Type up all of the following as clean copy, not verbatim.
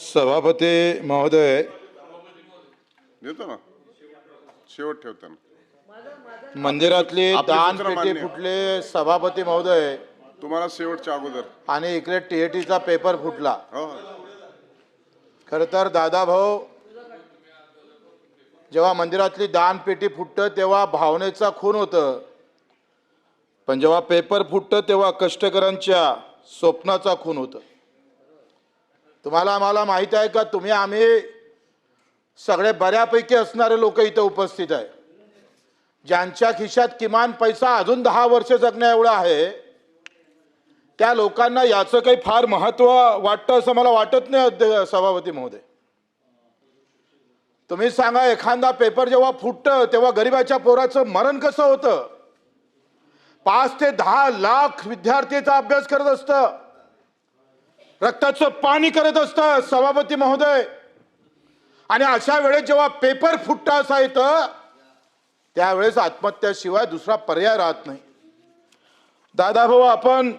सभापती महोदय, देतो ना, शेवट ठेवताना मंदिरातली आपली दान सूचना पेटी मान्य. फुटले सभापती महोदय, तुम्हाला शेवटच्या अगोदर. आणि इकडे टीएटीचा पेपर फुटला. हो, खर तर दादाभाऊ, जेव्हा मंदिरातली दान पेटी फुटतं तेव्हा भावनेचा खून होतं, पण जेव्हा पेपर फुटतं तेव्हा कष्टकऱ्यांच्या स्वप्नाचा खून होतं. तुम्हाला आम्हाला माहित आहे का, तुम्ही आम्ही सगळे बऱ्यापैकी असणारे लोक इथे उपस्थित आहे, ज्यांच्या खिशात किमान पैसा अजून 10 वर्ष जगण्या एवढा आहे, त्या लोकांना याचं काही फार महत्व वाटतं असं मला वाटत नाही. सभापती महोदय, तुम्ही सांगा, एखादा पेपर जेव्हा फुटतं तेव्हा गरीबाच्या पोराचं मरण कसं होतं? 5 ते 10 लाख विद्यार्थीचा अभ्यास करत असतं, रक्ताचं पाणी करत असतं सभापती महोदय. आणि अशा वेळेस जेव्हा पेपर फुटता असा येतं त्यावेळेस आत्महत्याशिवाय दुसरा पर्याय राहत नाही. दादाभाऊ, आपण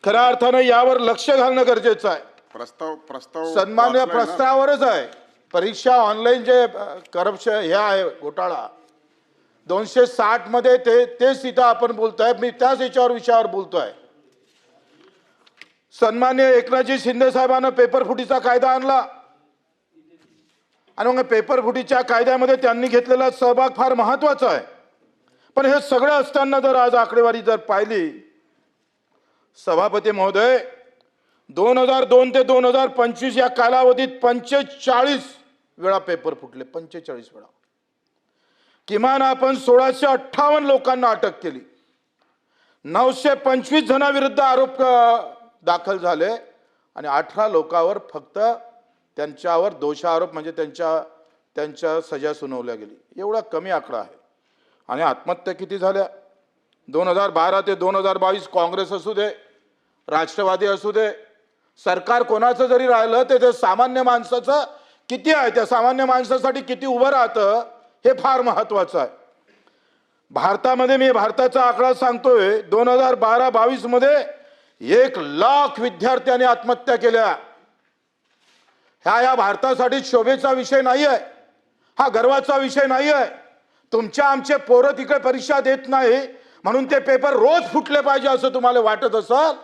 खऱ्या अर्थानं यावर लक्ष घालणं गरजेचं आहे. प्रस्ताव प्रस्ताव सन्मान्य वाचलाय ना? प्रस्तावावरच आहे. परीक्षा ऑनलाईन जे करप्शन हे आहे, घोटाळा 260 मध्ये तेच तिथं आपण बोलतोय. मी त्याच विषयावर बोलतोय. सन्मान्य एकनाथजी शिंदे साहेबांना पेपर फुटीचा कायदा आणला, आणि मग पेपर फुटीच्या कायद्यामध्ये त्यांनी घेतलेला सहभाग फार महत्वाचा आहे. पण हे सगळं असताना जर आज आकडेवारी जर पाहिली सभापती महोदय, 2002 ते 2025 या कालावधीत 45 वेळा पेपर फुटले. 45 वेळा. किमान आपण 1658 लोकांना अटक केली. 925 जणांविरुद्ध आरोप दाखल झाले आणि 18 लोकांवर फक्त त्यांच्यावर दोषारोप म्हणजे त्यांच्या सजा सुनावल्या गेली. एवढा कमी आकडा आहे. आणि आत्महत्या किती झाल्या? 2012 ते 2022 काँग्रेस असू दे, राष्ट्रवादी असू दे, सरकार कोणाचं जरी राहिलं ते सामान्य माणसाचं किती आहे, त्या सामान्य माणसासाठी किती उभं राहतं हे फार महत्वाचं आहे. भारतामध्ये, मी भारताचा आकडा सांगतोय, 2012-22 मध्ये 1 लाख विद्यार्थ्यांनी आत्महत्या केल्या. या भारतासाठी शोभेचा विषय नाही आहे, हा गर्वाचा विषय नाही आहे. तुमच्या आमचे पोरं तिकडे परीक्षा देत नाही म्हणून ते पेपर रोज फुटले पाहिजे असं तुम्हाला वाटत असेल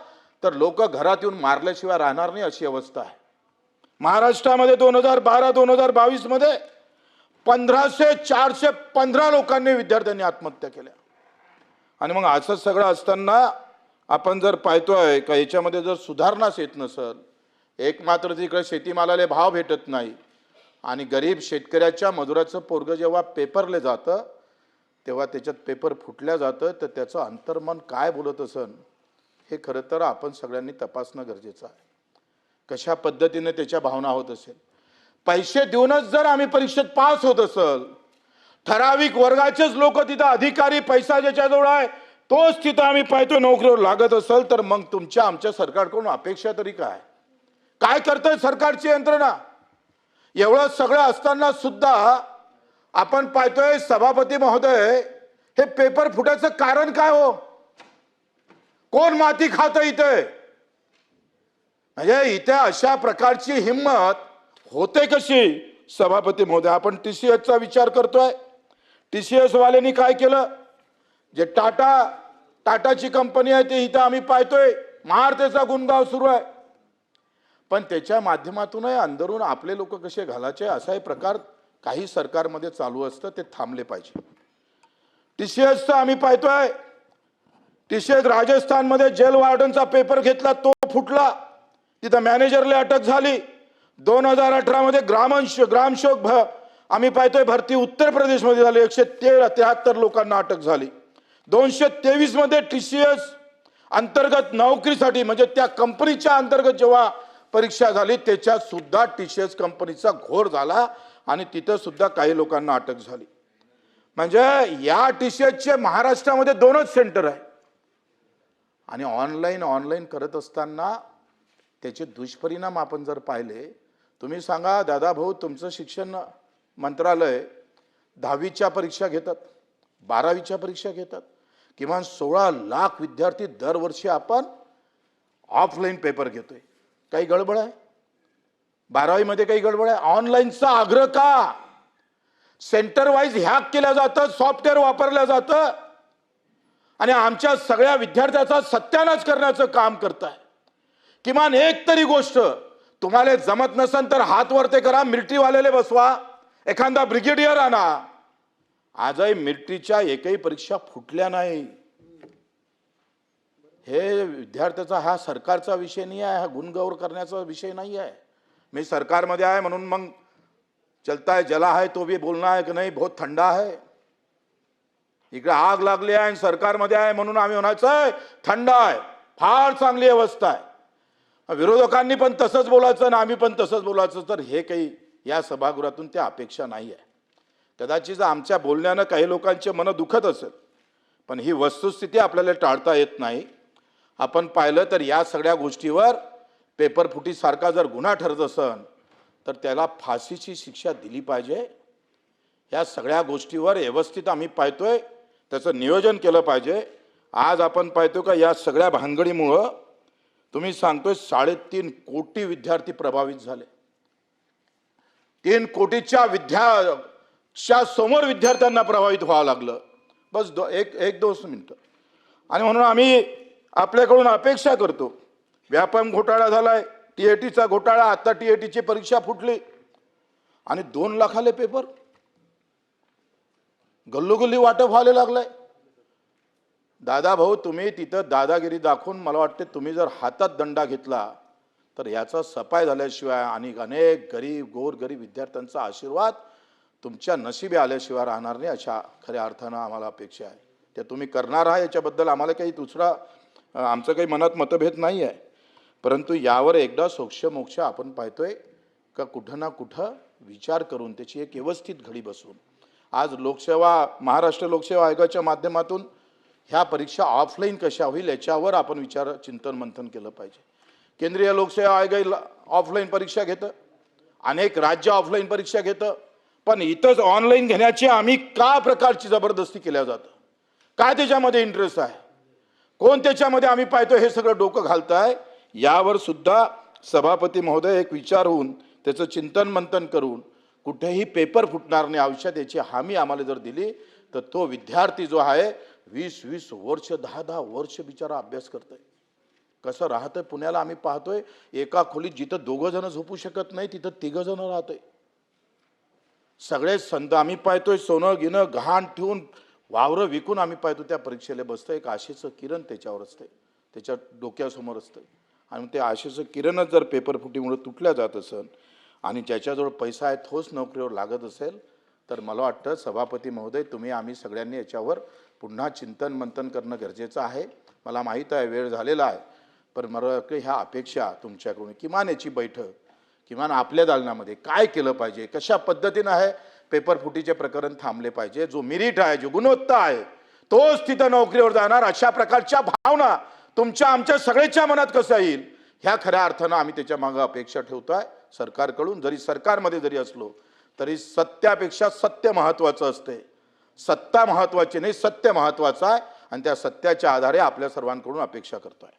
तर लोक घरात येऊन मारल्याशिवाय राहणार नाही, अशी अवस्था आहे. महाराष्ट्रामध्ये 2012-2022 मध्ये 415 लोकांनी, विद्यार्थ्यांनी आत्महत्या केल्या. आणि मग असं सगळं असताना आपण जर पाहतोय का याच्यामध्ये जर सुधारणाच येत नसेल, एक मात्र तिकडे शेतीमालाला भाव भेटत नाही आणि गरीब शेतकऱ्याच्या मजुराचं पोरगं जेव्हा पेपरले जातं तेव्हा त्याच्यात पेपर फुटल्या जातं, तर त्याचं अंतर्मन काय बोलत असेल हे खरं तर आपण सगळ्यांनी तपासणं गरजेचं आहे. कशा पद्धतीने त्याच्या भावना होत असेल. पैसे देऊनच जर आम्ही परीक्षेत पास होत असेल, ठराविक वर्गाचेच लोक तिथं अधिकारी, पैसा ज्याच्याजवळ आहे तोच तिथं आम्ही पाहतो नोकरीवर लागत असेल, तर मग तुमच्या आमच्या सरकारकडून अपेक्षा तरी काय करतंय सरकारची यंत्रणा? एवढं सगळं असताना सुद्धा आपण पाहतोय सभापती महोदय, हे पेपर फुटायचं कारण काय हो? कोण माती खातं इथे? म्हणजे इथे अशा प्रकारची हिंमत होते कशी सभापती महोदय? आपण TCSचा विचार करतोय. TCS वाल्यांनी काय केलं? जे टाटाची कंपनी आहे ते इथं आम्ही पाहतोय महारतेचा गुणगाव सुरू आहे, पण त्याच्या माध्यमातूनही अंदरून आपले लोक कसे घालायचे असाही प्रकार काही सरकारमध्ये चालू असतं, ते थांबले पाहिजे. TCSचा आम्ही पाहतोय, TCS राजस्थानमध्ये जेल वॉर्डनचा पेपर घेतला, तो फुटला, तिथं मॅनेजरला अटक झाली. 2018 मध्ये ग्रामशोक आम्ही पाहतोय भरती उत्तर प्रदेशमध्ये झाली, 173 लोकांना अटक झाली. 223 मध्ये TCS अंतर्गत नोकरीसाठी म्हणजे त्या कंपनीच्या अंतर्गत जेव्हा परीक्षा झाली त्याच्यात सुद्धा TCS कंपनीचा घोर झाला आणि तिथं सुद्धा काही लोकांना अटक झाली. म्हणजे या TCSचे महाराष्ट्रामध्ये 2च सेंटर आहे. आणि ऑनलाईन करत असताना त्याचे दुष्परिणाम आपण जर पाहिले, तुम्ही सांगा दादाभाऊ, तुमचं शिक्षण मंत्रालय 10वीच्या परीक्षा घेतात, 12वीच्या परीक्षा घेतात, किमान 16 लाख विद्यार्थी दरवर्षी आपण ऑफलाईन पेपर घेतोय. काही गडबड आहे? 12वीमध्ये काही गडबड आहे? ऑनलाईनचा आग्रह का? सेंटर वाईज हॅक केलं जातं, सॉफ्टवेअर वापरलं जातं आणि आमच्या सगळ्या विद्यार्थ्याचा सत्यानाश करण्याचं काम करताय. किमान एक तरी गोष्ट तुम्हाला जमत नसेल तर हात वरते करा, मिलिटरीवाल्याला बसवा, एखादा ब्रिगेडियर आणा. आजही मिलिटरीच्या एकही परीक्षा फुटल्या नाही. हे विद्यार्थ्याचा, हा सरकारचा विषय नाही आहे, हा गुणगौर करण्याचा विषय नाही आहे. मी सरकारमध्ये आहे म्हणून मग चलता है जला है तो भी बोलना है कि नहीं बहुत ठंडा है. इकडे आग लागली आहे आणि सरकारमध्ये आहे म्हणून आम्ही म्हणायचं आहे थंड आहे, फार चांगली अवस्था आहे. विरोधकांनी पण तसंच बोलायचं आणि आम्ही पण तसंच बोलायचं, तर हे काही या सभागृहातून त्या अपेक्षा नाही आहे. कदाचित आमच्या बोलण्यानं काही लोकांचे मन दुखत असेल, पण ही वस्तुस्थिती आपल्याला टाळता येत नाही. आपण पाहिलं तर या सगळ्या गोष्टीवर पेपरफुटीसारखा जर गुन्हा ठरत असेल तर त्याला फाशीची शिक्षा दिली पाहिजे. या सगळ्या गोष्टीवर व्यवस्थित आम्ही पाहतोय, त्याचं नियोजन केलं पाहिजे. आज आपण पाहतो का या सगळ्या भानगडीमुळं तुम्ही सांगतोय 3.5 कोटी विद्यार्थी प्रभावित झाले. 3 कोटीच्या समोर विद्यार्थ्यांना प्रभावित व्हावं लागलं. बस एक दोन मिनिटं. आणि म्हणून आम्ही आपल्याकडून अपेक्षा करतो, व्यापम घोटाळा झालाय, टीएटीचा घोटाळा, आता टीएटीची परीक्षा फुटली आणि 2 लाखाले पेपर गल्लोगल्ली वाटप व्हायला लागलाय. दादा भाऊ, तुम्ही तिथं दादागिरी दाखवून मला वाटते तुम्ही जर हातात दंडा घेतला तर याचा सफाई झाल्याशिवाय आणि अनेक गरीब गोरगरीब विद्यार्थ्यांचा आशीर्वाद तुमच्या नशिबी आल्याशिवाय राहणार नाही, अशा खऱ्या अर्थानं आम्हाला अपेक्षा आहे. ते तुम्ही करणार आहे याच्याबद्दल आम्हाला काही दुसरा आमचं काही मनात मतभेद नाही आहे. परंतु यावर एकदा सोक्ष आपण पाहतोय का कुठं ना कुठं विचार करून त्याची एक व्यवस्थित घडी बसवून आज महाराष्ट्र लोकसेवा आयोगाच्या माध्यमातून ह्या परीक्षा ऑफलाईन कशा होईल याच्यावर आपण चिंतन मंथन केलं पाहिजे. केंद्रीय लोकसेवा आयोग ऑफलाईन परीक्षा घेतं, अनेक राज्य ऑफलाईन परीक्षा घेतं, पण इथंच ऑनलाईन घेण्याची आम्ही का प्रकारची जबरदस्ती केल्या जातं? काय त्याच्यामध्ये इंटरेस्ट आहे? कोण त्याच्यामध्ये आम्ही पाहतो हे सगळं डोकं घालताय? यावर सुद्धा सभापती महोदय एक विचार होऊन त्याचं चिंतन मंथन करून कुठेही पेपर फुटणार नाही आयुष्यात याची हमी आम्हाला जर दिली तर तो विद्यार्थी जो आहे 20-20 वर्ष 10-10 वर्ष बिचारा अभ्यास करतोय. कसं राहतंय पुण्याला आम्ही पाहतोय, एका खोलीत जिथं 2 जण झोपू शकत नाही तिथं 3 जण राहतोय. सगळे संत आम्ही पाहतोय सोनं गिनं गहाण ठेवून वावरं विकून आम्ही पाहतो त्या परीक्षेला बसतंय. एक आशेचं किरण त्याच्यावर असतंय, त्याच्या डोक्यासमोर असतंय. आणि ते आशेचं किरणच जर पेपर फुटीमुळे तुटल्या जात असेल आणि ज्याच्याजवळ पैसा आहे तोच नोकरीवर लागत असेल तर मला वाटतं सभापती महोदय तुम्ही आम्ही सगळ्यांनी याच्यावर पुन्हा चिंतन मंथन करणं गरजेचं आहे. मला माहीत आहे वेळ झालेला आहे, पण मला ह्या अपेक्षा तुमच्याकडून किमान याची बैठक, किमान आपल्या दालनामध्ये काय केलं पाहिजे, कशा पद्धतीनं आहे पेपर फुटीचे प्रकरण थांबले पाहिजे, जो मेरिट आहे, जो गुणवत्ता आहे तोच तिथं नोकरीवर जाणार, अशा प्रकारच्या भावना तुमच्या आमच्या सगळ्याच्या मनात कसं येईल ह्या खऱ्या अर्थानं आम्ही त्याच्या मागं अपेक्षा ठेवतोय सरकारकडून. जरी सरकारमध्ये जरी असलो तरी सत्यापेक्षा सत्य महत्त्वाचं असते. सत्ता महत्त्वाची नाही, सत्य महत्त्वाचं आहे आणि त्या सत्याच्या आधारे आपल्या सर्वांकडून अपेक्षा करतोय.